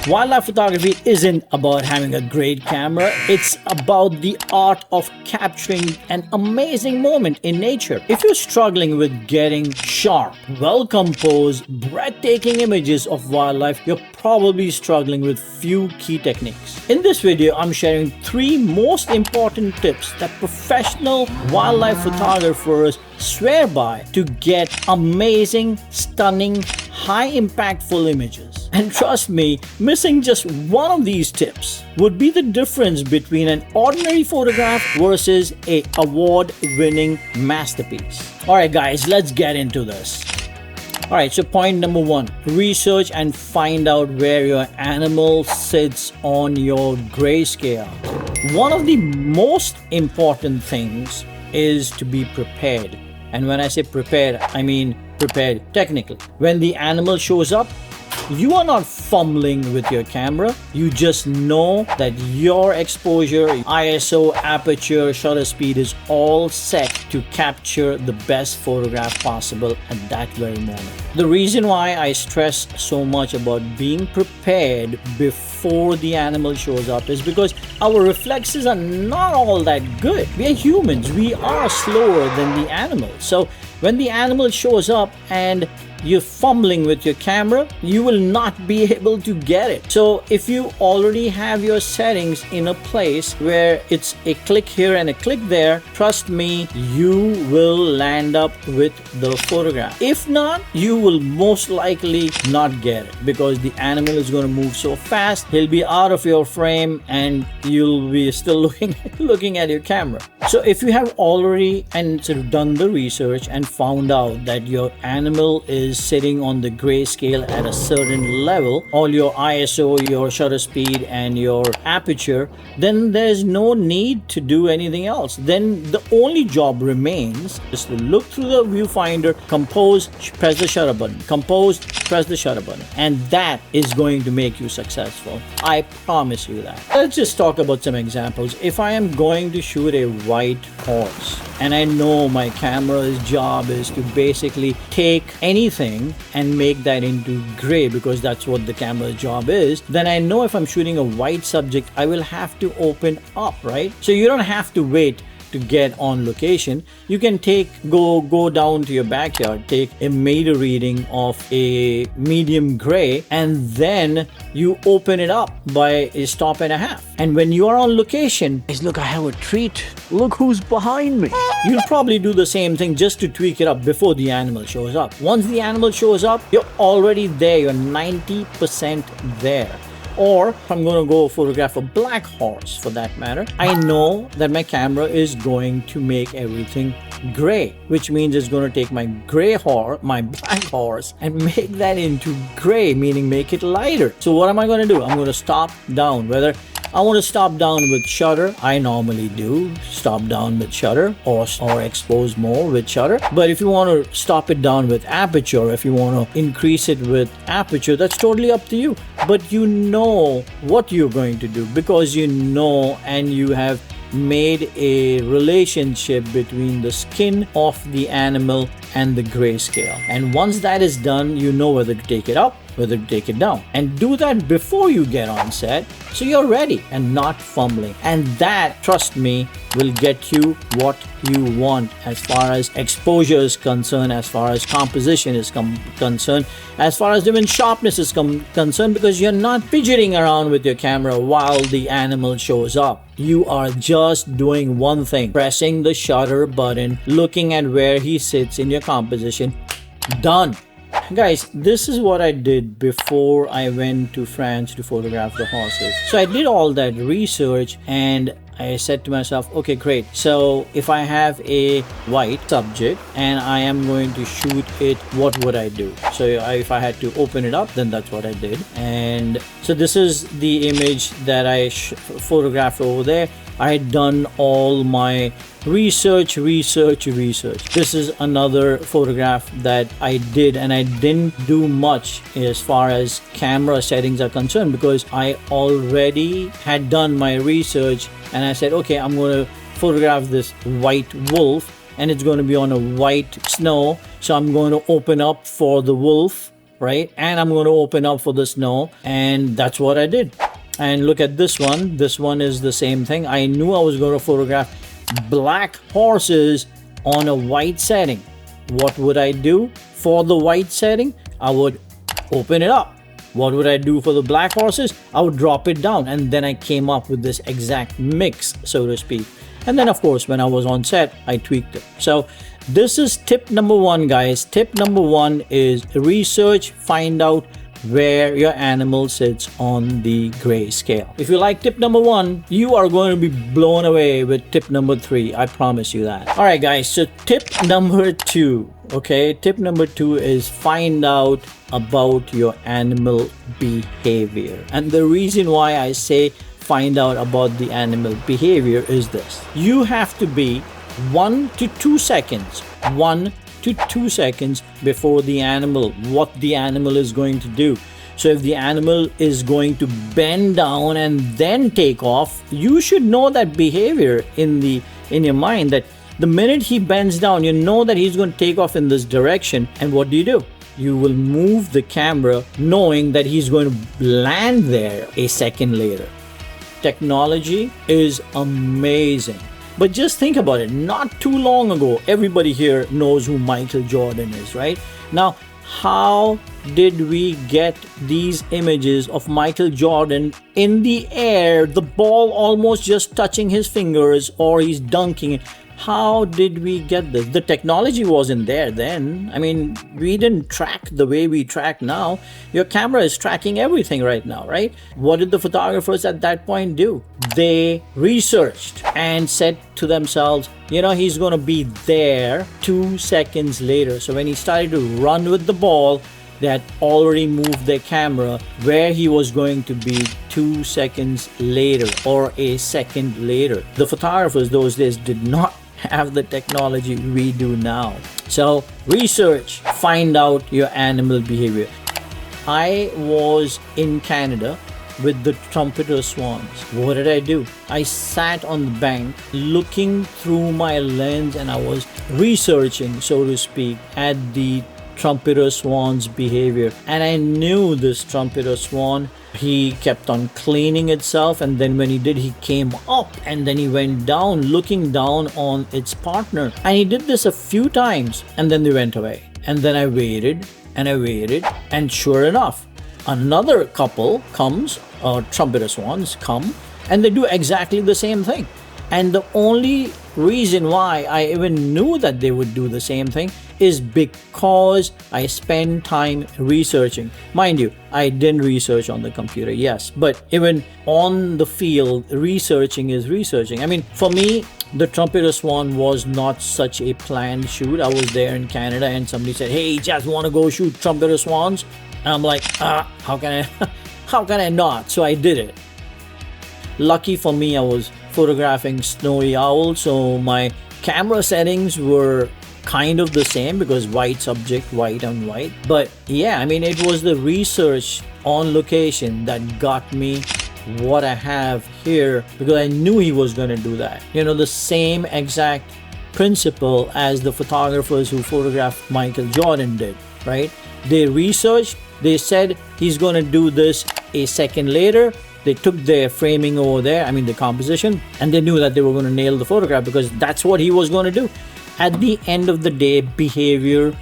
Wildlife photography isn't about having a great camera, it's about the art of capturing an amazing moment in nature. If you're struggling with getting sharp, well-composed, breathtaking images of wildlife, you're probably struggling with few key techniques. In this video, I'm sharing 3 most important tips that professional wildlife photographers swear by to get amazing, stunning, high impactful images. And trust me, missing just one of these tips would be the difference between an ordinary photograph versus an award-winning masterpiece. Alright guys, let's get into this. Alright, so point number 1, research and find out where your animal sits on your grayscale. One of the most important things is to be prepared. And when I say prepared, I mean prepared technically. When the animal shows up, you are not fumbling with your camera. You just know that your exposure, ISO, aperture, shutter speed is all set to capture the best photograph possible at that very moment. The reason why I stress so much about being prepared before the animal shows up is because our reflexes are not all that good. We are humans. We are slower than the animal. So when the animal shows up and you're fumbling with your camera, you will not be able to get it. So if you already have your settings in a place where it's a click here and a click there, trust me, you will land up with the photograph. If not, you will most likely not get it because the animal is going to move so fast, he'll be out of your frame and you'll be still looking at your camera. So if you have already and sort of done the research and found out that your animal is sitting on the grayscale at a certain level, all your ISO, your shutter speed and your aperture, then there's no need to do anything else. Then the only job remains is to look through the viewfinder, compose, press the shutter button, compose, press the shutter button, and that is going to make you successful. I promise you that. Let's just talk about some examples. If I am going to shoot a white horse and I know my camera's job is to basically take anything and make that into gray because that's what the camera's job is, then I know if I'm shooting a white subject, I will have to open up, right? So you don't have to wait to get on location. You can go down to your backyard, take a meter reading of a medium gray, and then you open it up by a stop and a half. And when you are on location, guys, look, I have a treat. Look who's behind me. You'll probably do the same thing just to tweak it up before the animal shows up. Once the animal shows up, you're already there. You're 90% there. Or if I'm going to go photograph a black horse for that matter, I know that my camera is going to make everything gray, which means it's going to take my my black horse and make that into gray, meaning make it lighter. So what am I going to do? I'm going to stop down. Whether I want to stop down with shutter, I normally do stop down with shutter or expose more with shutter. But if you want to stop it down with aperture, if you want to increase it with aperture, that's totally up to you. But you know what you're going to do because you know and you have made a relationship between the skin of the animal and the grayscale. And once that is done, you know whether to take it up, whether to take it down. And do that before you get on set so you're ready and not fumbling. And that, trust me, will get you what you want as far as exposure is concerned, as far as composition is concerned, as far as even sharpness is concerned, because you're not fidgeting around with your camera while the animal shows up. You are just doing one thing, pressing the shutter button, looking at where he sits in your composition. Done. Guys, this is what I did before I went to France to photograph the horses. So I did all that research and I said to myself, okay, great. So if I have a white subject and I am going to shoot it, what would I do? So if I had to open it up, then that's what I did. And so this is the image that I photographed over there. I had done all my research. This is another photograph that I did, and I didn't do much as far as camera settings are concerned because I already had done my research, and I said, okay, I'm going to photograph this white wolf and it's going to be on a white snow. So I'm going to open up for the wolf right? And I'm going to open up for the snow. And that's what I did. And look at this one. This one is the same thing. I knew I was going to photograph black horses on a white setting. What would I do for the white setting? I would open it up. What would I do for the black horses? I would drop it down. And then I came up with this exact mix, so to speak. And then, of course, when I was on set, I tweaked it. So this is tip number one, guys. Tip number one is research, find out where your animal sits on the gray scale. If you like tip number one, you are going to be blown away with tip number three. I promise you that. All right, guys. So tip number two. Okay, tip number two is find out about your animal behavior. And the reason why I say find out about the animal behavior is this. You have to be 1 to 2 seconds before the animal, what the animal is going to do. So if the animal is going to bend down and then take off, you should know that behavior in your mind, that the minute he bends down, you know that he's going to take off in this direction. And what do? You will move the camera knowing that he's going to land there a second later. Technology is amazing. But just think about it. Not too long ago, everybody here knows who Michael Jordan is, right? Now, how did we get these images of Michael Jordan in the air, the ball almost just touching his fingers, or he's dunking it? How did we get this? The technology wasn't there then. I mean, we didn't track the way we track now. Your camera is tracking everything right now, right? What did the photographers at that point do? They researched and said to themselves, he's going to be there 2 seconds later. So when he started to run with the ball, they had already moved their camera where he was going to be 2 seconds later or a second later. The photographers those days did not have the technology we do now. So research, find out your animal behavior. I was in Canada with the trumpeter swans. What did I do? I sat on the bank looking through my lens and I was researching, so to speak, at the trumpeter swan's behavior. And I knew this trumpeter swan, he kept on cleaning itself, and then when he did, he came up and then he went down, looking down on its partner. And he did this a few times and then they went away. And then I waited, and sure enough, another couple comes, trumpeter swans come, and they do exactly the same thing. And the only reason why I even knew that they would do the same thing is because I spend time researching. Mind you, I didn't research on the computer, yes, but even on the field, researching is researching. I mean, for me, the trumpeter swan was not such a planned shoot. I was there in Canada and somebody said, "Hey, just want to go shoot trumpeter swans?" And I'm like, how can I not? So I did it. Lucky for me, I was photographing snowy owls, so my camera settings were kind of the same because white subject, white on white. But yeah, I mean, it was the research on location that got me what I have here, because I knew he was going to do that. The same exact principle as the photographers who photographed Michael Jordan did, right? They researched, they said he's going to do this a second later. They took their framing over there, the composition, and they knew that they were going to nail the photograph because that's what he was going to do. At the end of the day, behavior,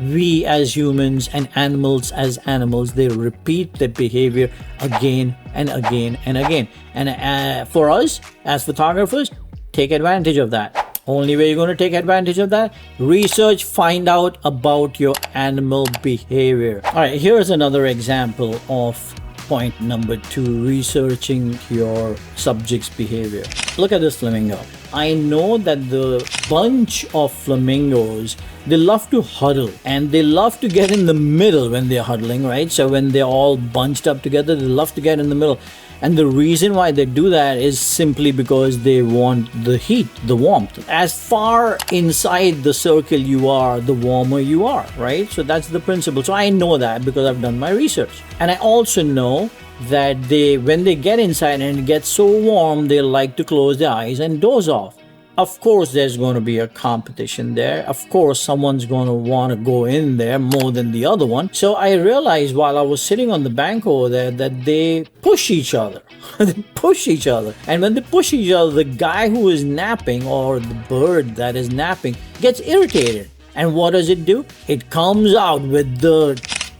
we as humans and animals as animals, they repeat the behavior again and again and again. And for us as photographers, take advantage of that. Only way you're going to take advantage of that, research, find out about your animal behavior. All right, here's another example of point number 2, researching your subject's behavior. Look at this flamingo. I know that the bunch of flamingos, they love to huddle and they love to get in the middle when they're huddling, right? So when they're all bunched up together, they love to get in the middle. And the reason why they do that is simply because they want the heat, the warmth. As far inside the circle you are, the warmer you are, right? So that's the principle. So I know that because I've done my research. And I also know that when they get inside and it gets so warm, they like to close their eyes and doze off. Of course, there's going to be a competition there. Of course, someone's going to want to go in there more than the other one. So I realized while I was sitting on the bank over there that they push each other. They push each other. And when they push each other, the guy who is napping or the bird that is napping gets irritated. And what does it do? It comes out with the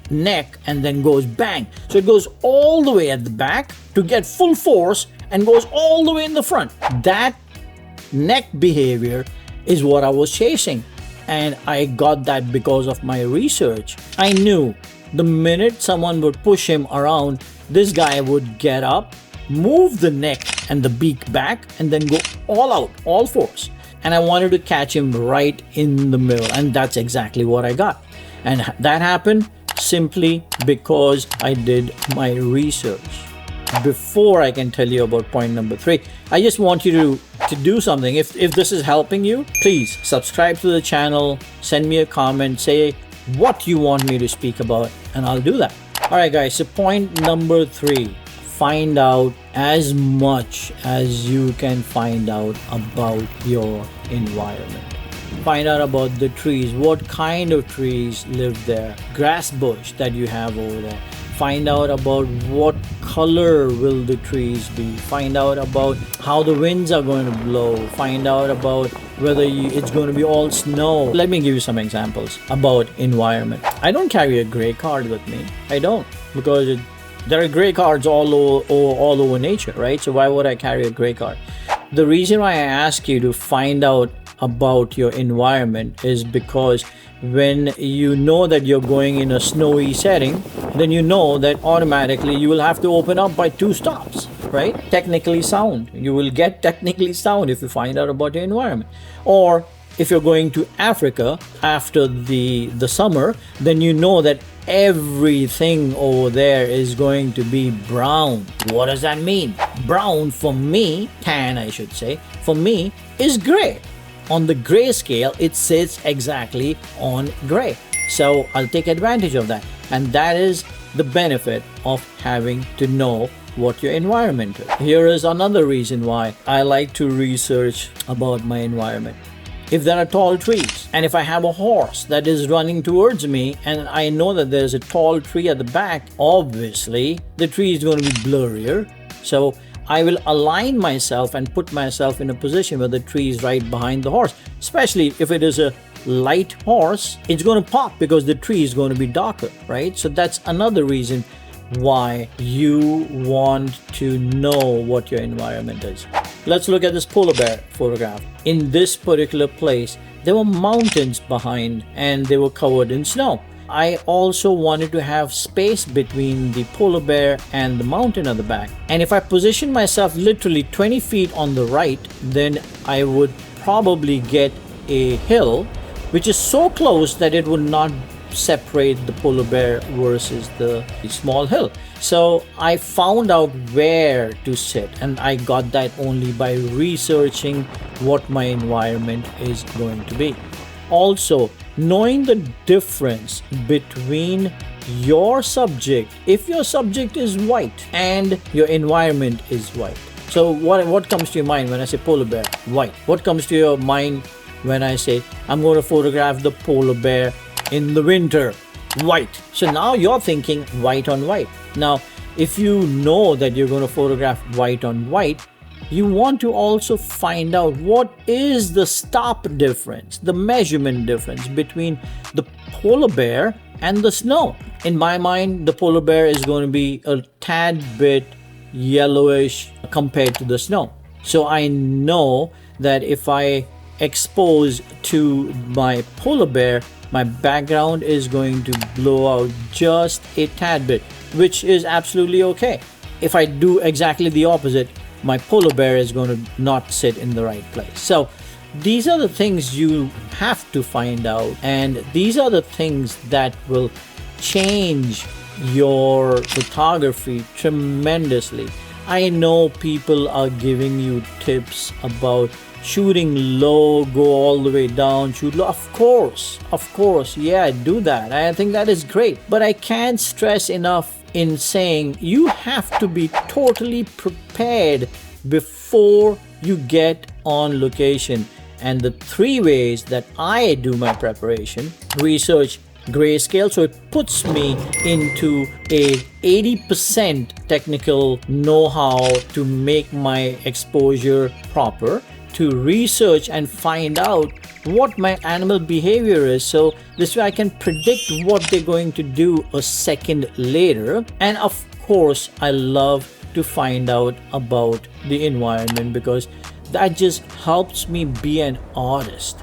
neck and then goes bang. So it goes all the way at the back to get full force and goes all the way in the front. That neck behavior is what I was chasing, and I got that because of my research. I knew the minute someone would push him around, this guy would get up, move the neck and the beak back, and then go all out, all force. And I wanted to catch him right in the middle, and that's exactly what I got. And that happened simply because I did my research. Before I can tell you about point number 3, I just want you to do something. If this is helping you, please subscribe to the channel, send me a comment, say what you want me to speak about, and I'll do that. All right, guys, so point number 3, find out as much as you can find out about your environment. Find out about the trees, what kind of trees live there, grass bush that you have over there. Find out about what color will the trees be. Find out about how the winds are going to blow. Find out about whether it's going to be all snow. Let me give you some examples about environment. I don't carry a gray card with me. I don't, because there are gray cards all over nature, right? So why would I carry a gray card? The reason why I ask you to find out about your environment is because when you know that you're going in a snowy setting, then you know that automatically you will have to open up by 2 stops, right? Technically sound. You will get technically sound if you find out about your environment. Or if you're going to Africa after the summer, then you know that everything over there is going to be brown. What does that mean? Brown for me, tan I should say, for me is gray. On the gray scale, it sits exactly on gray. So I'll take advantage of that. And that is the benefit of having to know what your environment is. Here is another reason why I like to research about my environment. If there are tall trees, and if I have a horse that is running towards me and I know that there's a tall tree at the back, obviously the tree is going to be blurrier. So I will align myself and put myself in a position where the tree is right behind the horse. Especially if it is a light horse, it's going to pop because the tree is going to be darker, right? So that's another reason why you want to know what your environment is. Let's look at this polar bear photograph. In this particular place, there were mountains behind and they were covered in snow. I also wanted to have space between the polar bear and the mountain at the back. And if I position myself literally 20 feet on the right, then I would probably get a hill which is so close that it would not separate the polar bear versus the small hill. So I found out where to sit, and I got that only by researching what my environment is going to be. Also, knowing the difference between your subject, if your subject is white and your environment is white. So what comes to your mind when I say polar bear? White. What comes to your mind when I say I'm going to photograph the polar bear in the winter? White. So now you're thinking white on white. Now, if you know that you're going to photograph white on white, you want to also find out what is the stop difference, the measurement difference between the polar bear and the snow. In my mind, the polar bear is going to be a tad bit yellowish compared to the snow. So I know that if I expose to my polar bear, my background is going to blow out just a tad bit, which is absolutely okay. If I do exactly the opposite, my polar bear is going to not sit in the right place. So these are the things you have to find out, and these are the things that will change your photography tremendously. I know people are giving you tips about shooting low, go all the way down, shoot low. Of course, yeah, do that. I think that is great. But I can't stress enough in saying you have to be totally prepared before you get on location. And the three ways that I do my preparation: research, grayscale, so it puts me into a 80% technical know-how to make my exposure proper, to research and find out what my animal behavior is, so this way I can predict what they're going to do a second later. And of course, I love to find out about the environment, because that just helps me be an artist.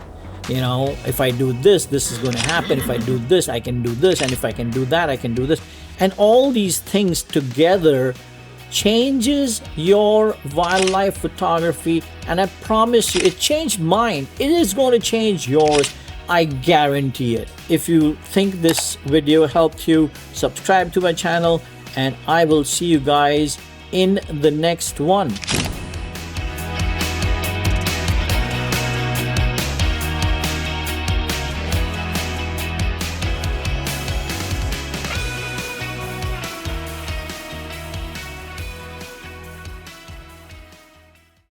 You know, if I do this, this is going to happen. If I do this, I can do this. And if I can do that, I can do this. And all these things together changes your wildlife photography. And I promise you, it changed mine. It is going to change yours. I guarantee it. If you think this video helped you, subscribe to my channel, and I will see you guys in the next one.